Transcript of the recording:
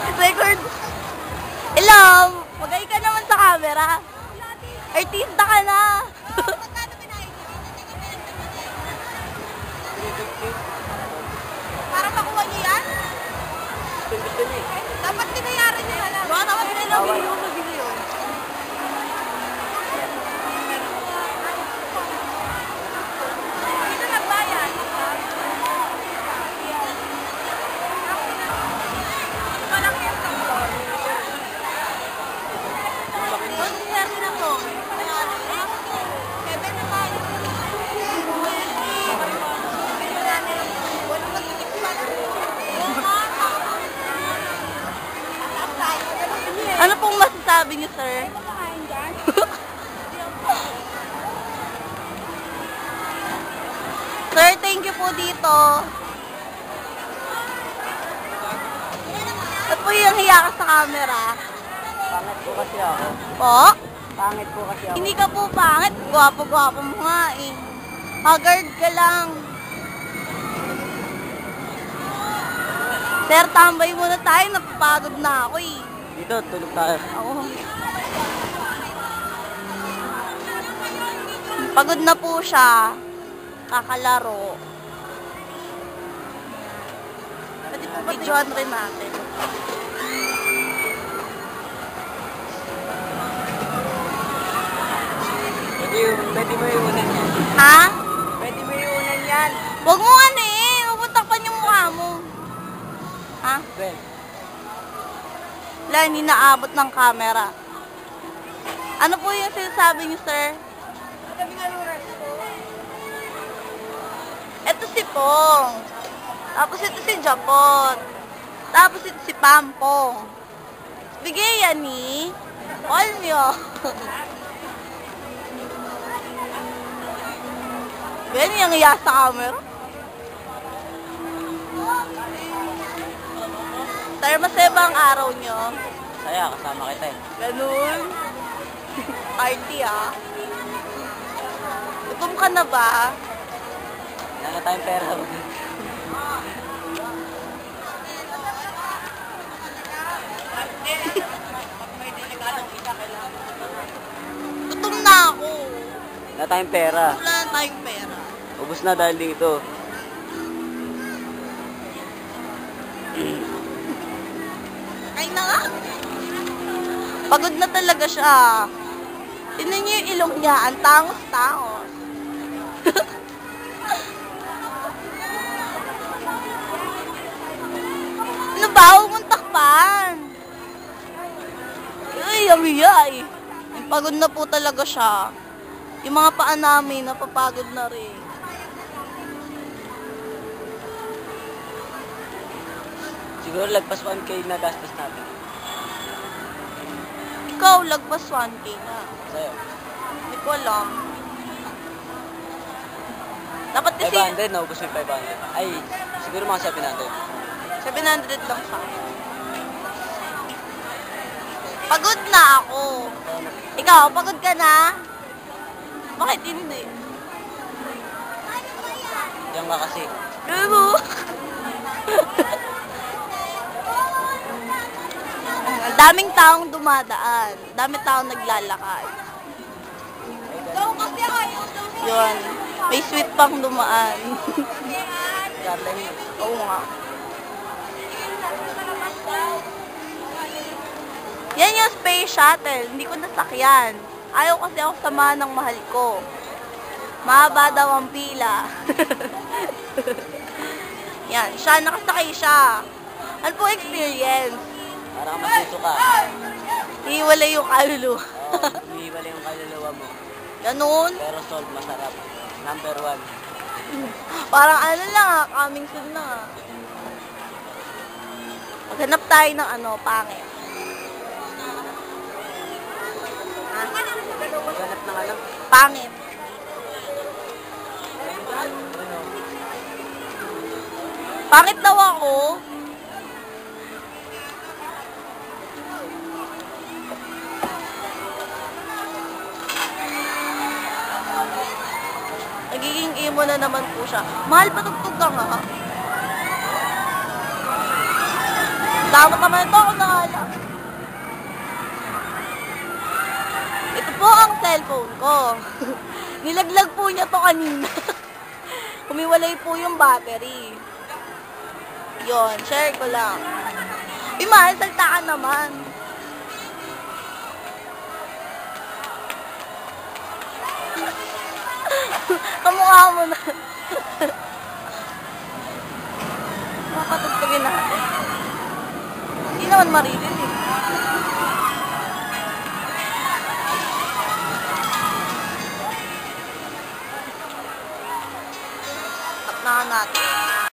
record. Hello, magay ka naman sa camera. Artista ka na. Para makuha niyo yan? Dapat binayaran niyo na lang. Dapat binayaran niyo na video. Dito nagbayad. Malaki ang tambor. Ano nangyari na to? Kevin naman. Walang magiging pala. Ano pong masasabi niyo, sir? Sir, thank you po dito. At po yung hiya ka sa camera. Pangit po kasi ako. Po? Pangit po kasi ako. Hindi ka po pangit. Gwapo-gwapo mo nga eh. Haggard ka lang. Sir, tambay muna tayo. Napapagod na ako eh. Dito, tulog tayo. Oo. Pagod na po siya. Kakalaro. Pwede po ba videoan rin natin? Pwede mo iunan yan. Ha? Pwede mo iunan yan. Huwag mo ano eh. Mabutakpan yung mukha mo. Ha? Well, Wala, hindi naabot ng camera. Ano po yung sinasabi niyo, sir? Ito si Pong. Tapos ito si Japot. Tapos ito si Pampong. Bigay yan ni Olmyo. Ben, yung iya sa camera. Sir, masaya ba ang araw nyo? saya, kasama kita eh. Ganun. Party ah. Gutom ka na ba? Wala na tayong pera. Gutom na ako. Wala na tayong pera. Wala na tayong pera. Ubus na dahil dito. Ay na nga. Pagod na talaga siya. Tingnan niyo yung ilong niya. Ang tangos-tangos. Ano ba? Huwag mong takpan. Ay, amiyay. Pagod na po talaga siya. Yung mga paa namin, napapagod na rin. Siguro lagpas 1K na gastos natin. Ikaw, lagpas 1K na. Sa'yo. Hindi ko alam. Dapat kasi 500, naubos mo yung 500. Ay, siguro mga 700. 700 lang sa akin. Pagod na ako. Ikaw, pagod ka na? Bakit hindi? Diyan ka kasi. Pero... Ang daming taong dumadaan. Daming taong naglalakad. Daw kasi ayaw daw niya. Yun. May sweet pang dumaan. Grabe. Oo nga. Yan yung space shuttle. Hindi ko nasakyan. Ayaw kasi ako samahan ng mahal ko. Mahaba daw ang pila. Yan. Siya, nakasakay siya. Ano po experience? Para ka masusuka. Hiwalay yung kaluluwa. Oo, umiiwala yung kaluluwa mo. Ganun. Pero solve, masarap. Number 1. Parang ano lang coming soon na. Maghanap tayo ng ano, pangit. Ganap na nga lang. Pangit. Pangit daw ako. Nagiging emo na naman po siya. Mahal, patugtog ka nga. Dapat naman ito ako nakalang. Ito po ang cellphone ko. Nilaglag po niya to kanina. Humiwalay po yung battery. Yon, share ko lang. Mahal, salta ka naman. Kamukha mo na. Makatagpagin natin. Hindi naman maririnig. Tap na natin.